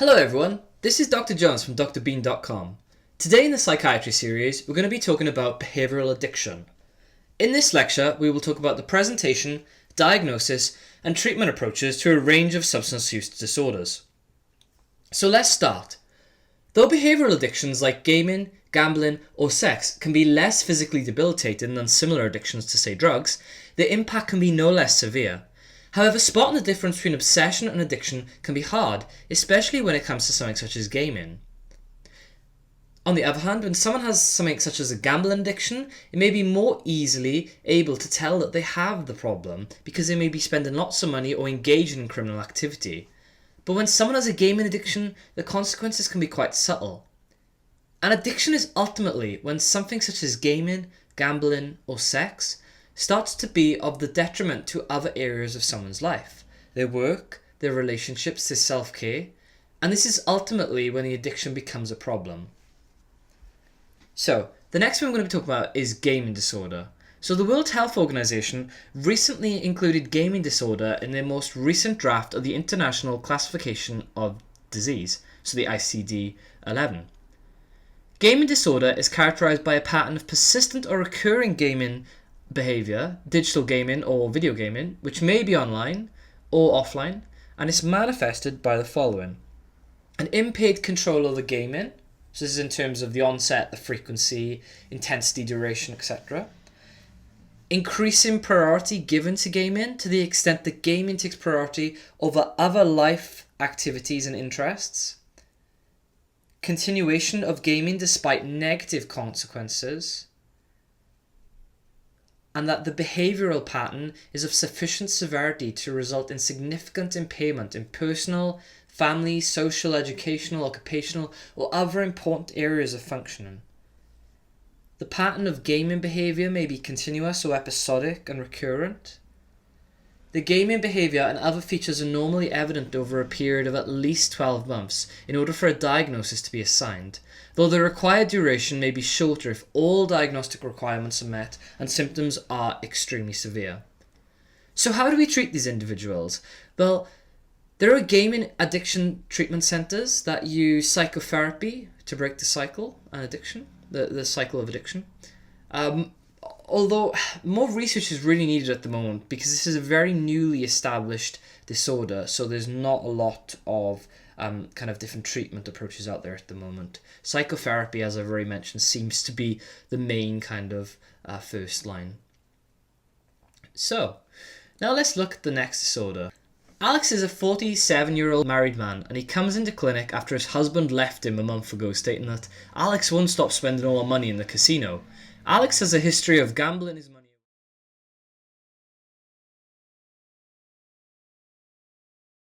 Hello everyone, this is Dr. Jones from drbean.com. Today in the psychiatry series, we're going to be talking about behavioural addiction. In this lecture, we will talk about the presentation, diagnosis, and treatment approaches to a range of substance use disorders. So let's start. Though behavioural addictions like gaming, gambling, or sex can be less physically debilitating than similar addictions to, say, drugs, their impact can be no less severe. However, spotting the difference between obsession and addiction can be hard, especially when it comes to something such as gaming. On the other hand, when someone has something such as a gambling addiction, it may be more easily able to tell that they have the problem because they may be spending lots of money or engaging in criminal activity. But when someone has a gaming addiction, the consequences can be quite subtle. An addiction is ultimately when something such as gaming, gambling, or sex starts to be of the detriment to other areas of someone's life, their work, their relationships, their self-care, and this is ultimately when the addiction becomes a problem. So, the next one we're going to be talking about is gaming disorder. So the World Health Organization recently included gaming disorder in their most recent draft of the International Classification of Disease, so the ICD-11. Gaming disorder is characterized by a pattern of persistent or recurring gaming behavior, digital gaming or video gaming, which may be online or offline, and is manifested by the following: an impaired control of the gaming, so this is in terms of the onset, the frequency, intensity, duration, etc. Increasing priority given to gaming to the extent that gaming takes priority over other life activities and interests. Continuation of gaming despite negative consequences. And that the behavioural pattern is of sufficient severity to result in significant impairment in personal, family, social, educational, occupational, or other important areas of functioning. The pattern of gaming behaviour may be continuous or episodic and recurrent. The gaming behaviour and other features are normally evident over a period of at least 12 months in order for a diagnosis to be assigned, though the required duration may be shorter if all diagnostic requirements are met and symptoms are extremely severe. So how do we treat these individuals? Well, there are gaming addiction treatment centres that use psychotherapy to break the cycle and addiction, the cycle of addiction. Although more research is really needed at the moment because this is a very newly established disorder, so there's not a lot of kind of different treatment approaches out there at the moment. Psychotherapy, as I've already mentioned, seems to be the main kind of first line. So, now let's look at the next disorder. Alex is a 47-year-old married man, and he comes into clinic after his husband left him a month ago, stating that Alex won't stop spending all our money in the casino. Alex has a history of gambling his money.